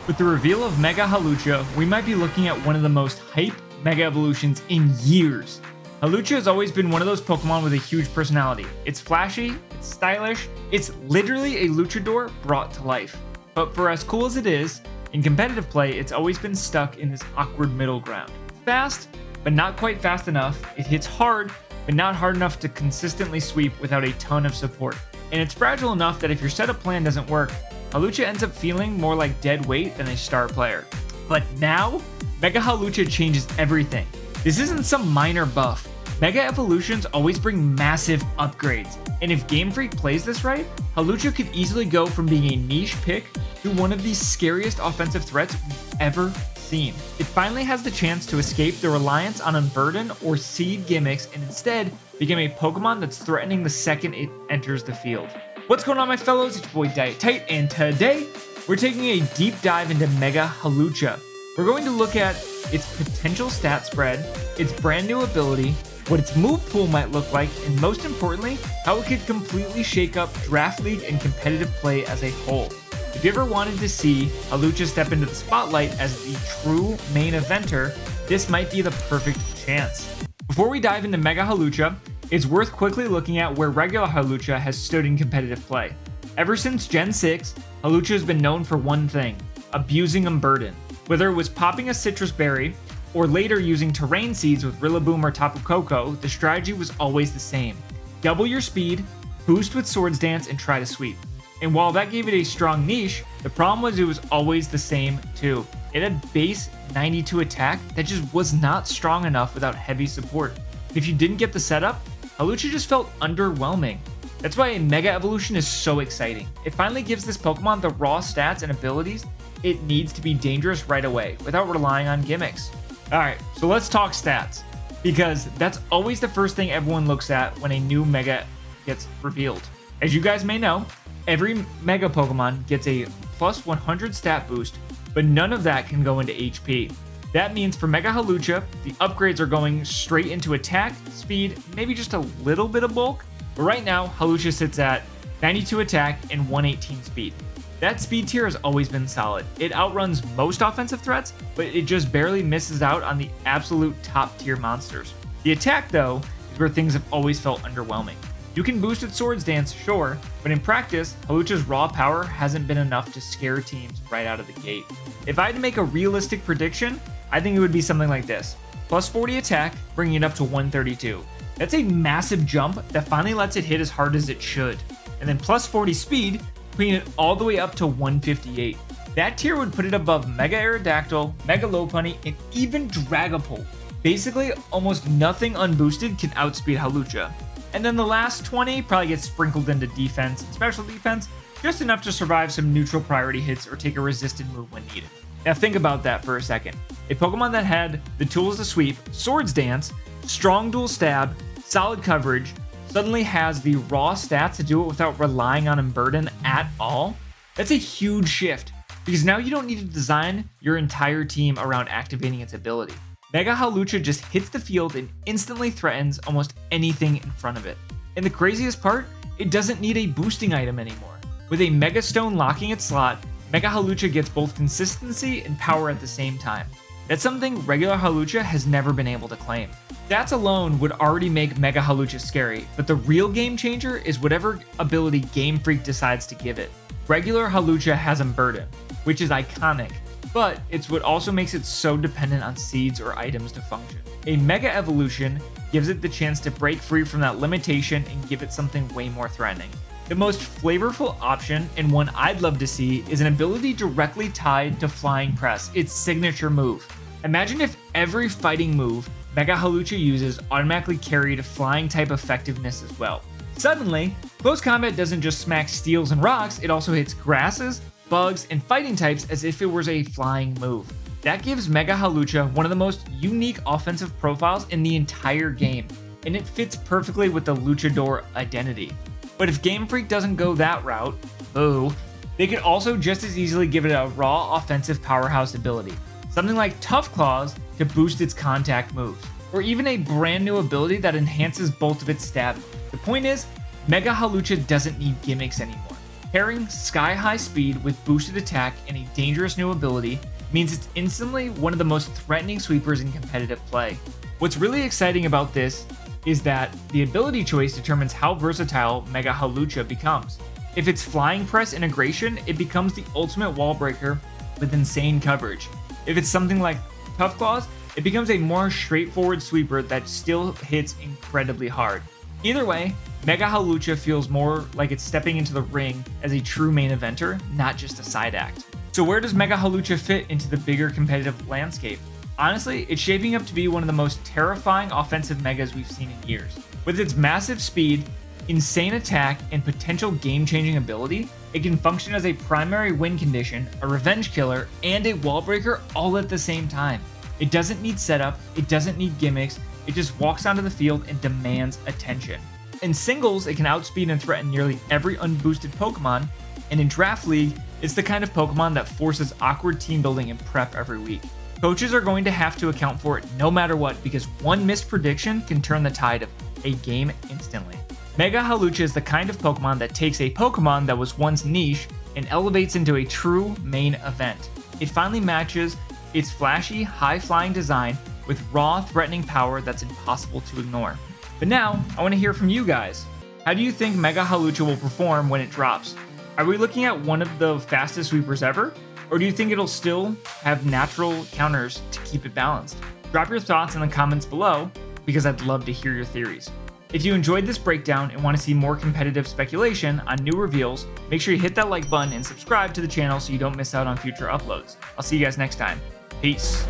With the reveal of Mega Hawlucha, we might be looking at one of the most hype Mega Evolutions in years. Hawlucha has always been one of those Pokemon with a huge personality. It's flashy, it's stylish, it's literally a luchador brought to life. But for as cool as it is, in competitive play, it's always been stuck in this awkward middle ground. It's fast, but not quite fast enough. It hits hard, but not hard enough to consistently sweep without a ton of support. And it's fragile enough that if your setup plan doesn't work, Hawlucha ends up feeling more like dead weight than a star player. But now, Mega Hawlucha changes everything. This isn't some minor buff. Mega Evolutions always bring massive upgrades, and if Game Freak plays this right, Hawlucha could easily go from being a niche pick to one of the scariest offensive threats we've ever seen. It finally has the chance to escape the reliance on Unburden or Seed gimmicks and instead become a Pokemon that's threatening the second it enters the field. What's going on, my fellows? It's your boy DyeItTight, and today we're taking a deep dive into Mega Hawlucha. We're going to look at its potential stat spread, its brand new ability, what its move pool might look like, and most importantly, how it could completely shake up Draft League and competitive play as a whole. If you ever wanted to see Hawlucha step into the spotlight as the true main eventer, this might be the perfect chance. Before we dive into Mega Hawlucha, it's worth quickly looking at where regular Hawlucha has stood in competitive play. Ever since Gen 6, Hawlucha has been known for one thing: abusing Unburden. Whether it was popping a citrus berry, or later using terrain seeds with Rillaboom or Tapu Koko, the strategy was always the same. Double your speed, boost with Swords Dance, and try to sweep. And while that gave it a strong niche, the problem was it was always the same too. It had base 92 attack that just was not strong enough without heavy support. If you didn't get the setup, Hawlucha just felt underwhelming. That's why a Mega Evolution is so exciting. It finally gives this Pokemon the raw stats and abilities it needs to be dangerous right away without relying on gimmicks. Alright, so let's talk stats, because that's always the first thing everyone looks at when a new Mega gets revealed. As you guys may know, every Mega Pokemon gets a plus 100 stat boost, but none of that can go into HP. That means for Mega Hawlucha, the upgrades are going straight into attack, speed, maybe just a little bit of bulk, but right now, Hawlucha sits at 92 attack and 118 speed. That speed tier has always been solid. It outruns most offensive threats, but it just barely misses out on the absolute top tier monsters. The attack, though, is where things have always felt underwhelming. You can boost with Swords Dance, sure, but in practice, Hawlucha's raw power hasn't been enough to scare teams right out of the gate. If I had to make a realistic prediction, I think it would be something like this. Plus 40 attack, bringing it up to 132. That's a massive jump that finally lets it hit as hard as it should. And then plus 40 speed, putting it all the way up to 158. That tier would put it above Mega Aerodactyl, Mega Lopunny, and even Dragapult. Basically, almost nothing unboosted can outspeed Hawlucha. And then the last 20 probably gets sprinkled into defense and special defense, just enough to survive some neutral priority hits or take a resisted move when needed. Now think about that for a second. A Pokemon that had the tools to sweep, Swords Dance, strong dual stab, solid coverage, suddenly has the raw stats to do it without relying on Unburden at all? That's a huge shift, because now you don't need to design your entire team around activating its ability. Mega Hawlucha just hits the field and instantly threatens almost anything in front of it. And the craziest part, it doesn't need a boosting item anymore. With a Mega Stone locking its slot, Mega Hawlucha gets both consistency and power at the same time. That's something regular Hawlucha has never been able to claim. Stats alone would already make Mega Hawlucha scary, but the real game changer is whatever ability Game Freak decides to give it. Regular Hawlucha has Unburden, which is iconic, but it's what also makes it so dependent on seeds or items to function. A Mega Evolution gives it the chance to break free from that limitation and give it something way more threatening. The most flavorful option, and one I'd love to see, is an ability directly tied to Flying Press, its signature move. Imagine if every fighting move Mega Hawlucha uses automatically carried flying type effectiveness as well. Suddenly, close combat doesn't just smack steels and rocks, it also hits grasses, bugs, and fighting types as if it was a flying move. That gives Mega Hawlucha one of the most unique offensive profiles in the entire game, and it fits perfectly with the luchador identity. But if Game Freak doesn't go that route, boo, they could also just as easily give it a raw offensive powerhouse ability. Something like Tough Claws to boost its contact moves, or even a brand new ability that enhances both of its stab. The point is, Mega Hawlucha doesn't need gimmicks anymore. Pairing sky-high speed with boosted attack and a dangerous new ability means it's instantly one of the most threatening sweepers in competitive play. What's really exciting about this is that the ability choice determines how versatile Mega Hawlucha becomes. If it's Flying Press integration, it becomes the ultimate wall breaker with insane coverage. If it's something like Tough Claws, it becomes a more straightforward sweeper that still hits incredibly hard. Either way, Mega Hawlucha feels more like it's stepping into the ring as a true main eventer, not just a side act. So where does Mega Hawlucha fit into the bigger competitive landscape? Honestly, it's shaping up to be one of the most terrifying offensive megas we've seen in years. With its massive speed, insane attack, and potential game-changing ability, it can function as a primary win condition, a revenge killer, and a wall breaker all at the same time. It doesn't need setup, it doesn't need gimmicks, it just walks onto the field and demands attention. In singles, it can outspeed and threaten nearly every unboosted Pokemon, and in Draft League, it's the kind of Pokemon that forces awkward team building and prep every week. Coaches are going to have to account for it no matter what, because one missed prediction can turn the tide of a game instantly. Mega Hawlucha is the kind of Pokemon that takes a Pokemon that was once niche and elevates into a true main event. It finally matches its flashy, high-flying design with raw, threatening power that's impossible to ignore. But now, I want to hear from you guys. How do you think Mega Hawlucha will perform when it drops? Are we looking at one of the fastest sweepers ever? Or do you think it'll still have natural counters to keep it balanced? Drop your thoughts in the comments below, because I'd love to hear your theories. If you enjoyed this breakdown and want to see more competitive speculation on new reveals, make sure you hit that like button and subscribe to the channel so you don't miss out on future uploads. I'll see you guys next time. Peace.